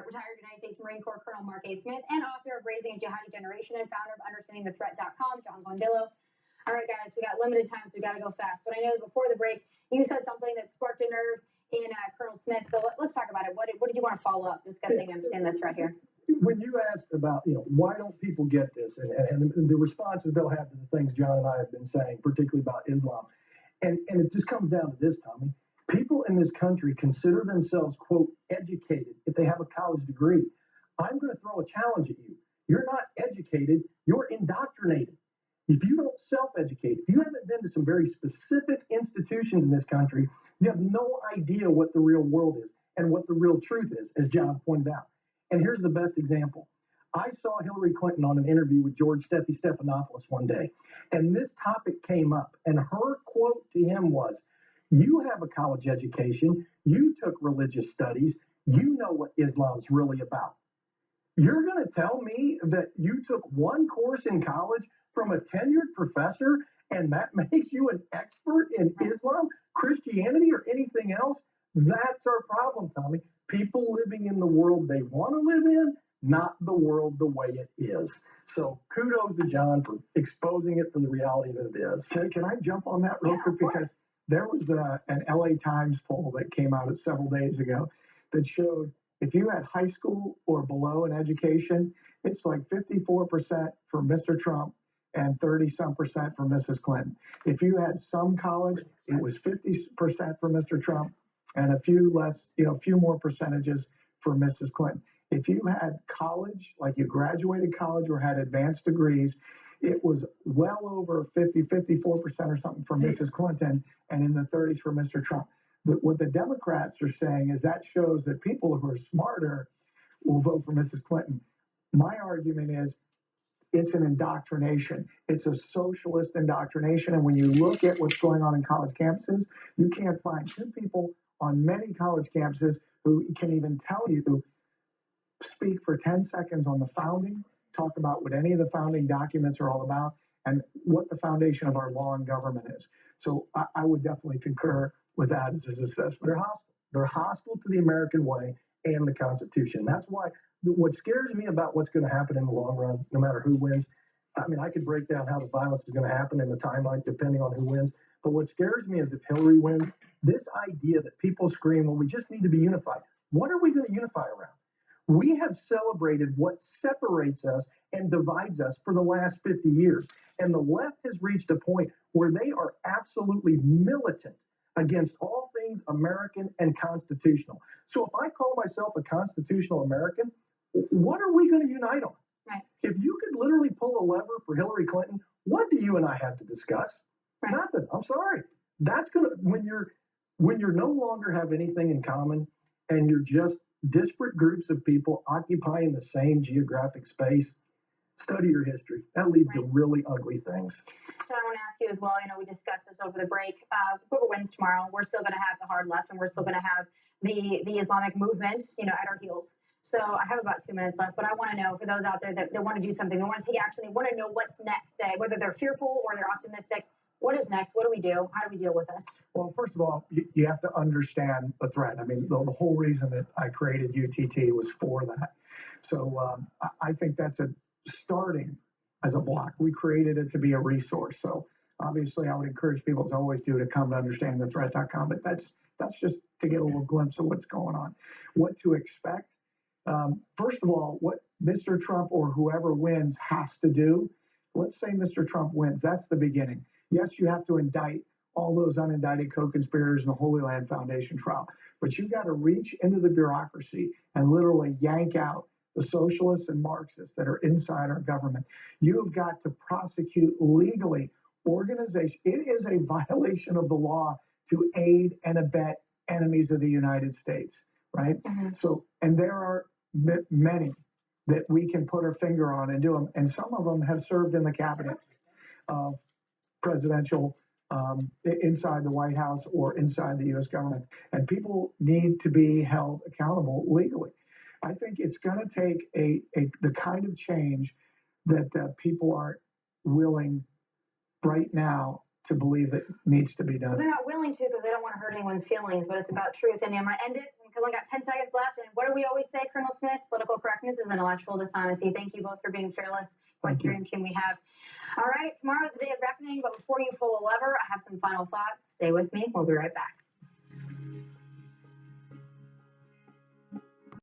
retired United States Marine Corps Colonel Mark A. Smith, and author of Raising a Jihadi Generation and founder of UnderstandingTheThreat.com, John Bondillo. All right, guys, we got limited time, so we got to go fast. But I know before the break, you said something that sparked a nerve in Colonel Smith. So let's talk about it. What did you want to follow up discussing Understand the Threat here? When you asked about, why don't people get this, and the responses they'll have to the things John and I have been saying, particularly about Islam, and it just comes down to this, Tommy. People in this country consider themselves, quote, educated if they have a college degree. I'm going to throw a challenge at you. You're not educated, you're indoctrinated. If you don't self-educate, if you haven't been to some very specific institutions in this country, you have no idea what the real world is and what the real truth is, as John pointed out. And here's the best example. I saw Hillary Clinton on an interview with George Stephanopoulos one day, and this topic came up, and her quote to him was, "You have a college education, you took religious studies, you know what Islam's really about. You're going to tell me that you took one course in college from a tenured professor, and that makes you an expert in Islam, Christianity, or anything else? That's our problem, Tommy. People living in the world they want to live in, not the world the way it is." So kudos to John for exposing it for the reality that it is. Can I jump on that real quick? Because there was an LA Times poll that came out several days ago that showed if you had high school or below in education, it's like 54% for Mr. Trump and 30-some% for Mrs. Clinton. If you had some college, it was 50% for Mr. Trump and a few less, a few more percentages for Mrs. Clinton. If you had college, like you graduated college or had advanced degrees, it was well over 54% or something for Mrs. Clinton and in the 30s for Mr. Trump. What the Democrats are saying is that shows that people who are smarter will vote for Mrs. Clinton. My argument is it's an indoctrination. It's a socialist indoctrination. And when you look at what's going on in college campuses, you can't find two people on many college campuses who can even tell you, speak for 10 seconds on the founding, talk about what any of the founding documents are all about, and what the foundation of our law and government is. So I would definitely concur with that as his assessment. They're hostile. They're hostile to the American way and the Constitution. That's why what scares me about what's going to happen in the long run, no matter who wins, I mean, I could break down how the violence is going to happen in the timeline depending on who wins. But what scares me is if Hillary wins, this idea that people scream, well, we just need to be unified. What are we going to unify around? We have celebrated what separates us and divides us for the last 50 years. And the left has reached a point where they are absolutely militant against all things American and constitutional. So if I call myself a constitutional American, what are we going to unite on? Right. If you could literally pull a lever for Hillary Clinton, what do you and I have to discuss? Right. Nothing. I'm sorry. That's going to, when you're no longer have anything in common and you're just disparate groups of people occupying the same geographic space, study your history. That leads to really ugly things. And I want to ask you as well, we discussed this over the break. Whoever wins tomorrow, we're still going to have the hard left and we're still going to have the Islamic movement, at our heels. So I have about 2 minutes left, but I want to know for those out there that want to do something, they want to take action, they want to know what's next, whether they're fearful or they're optimistic. What is next? What do we do? How do we deal with this? Well, first of all, you have to understand the threat. I mean, the whole reason that I created UTT was for that. So I think that's starting as a block. We created it to be a resource. So obviously I would encourage people, as I always do, to come to understandthethreat.com. But that's just to get a little glimpse of what's going on. What to expect. First of all, what Mr. Trump or whoever wins has to do. Let's say Mr. Trump wins. That's the beginning. Yes, you have to indict all those unindicted co-conspirators in the Holy Land Foundation trial, but you've got to reach into the bureaucracy and literally yank out the socialists and Marxists that are inside our government. You have got to prosecute legally organizations. It is a violation of the law to aid and abet enemies of the United States, right? Mm-hmm. So, and there are many that we can put our finger on and do them, and some of them have served in the cabinet of presidential inside the White House or inside the U.S. government, and people need to be held accountable legally. I think it's going to take the kind of change that people aren't willing right now to believe that needs to be done. They're not willing to because they don't want to hurt anyone's feelings, but it's about truth. And I'm going to end it. I've only got 10 seconds left. And what do we always say, Colonel Smith? Political correctness is intellectual dishonesty. Thank you both for being fearless. What Thank you. dream team we have. All right, tomorrow is the day of reckoning, but before you pull a lever, I have some final thoughts. Stay with me. We'll be right back.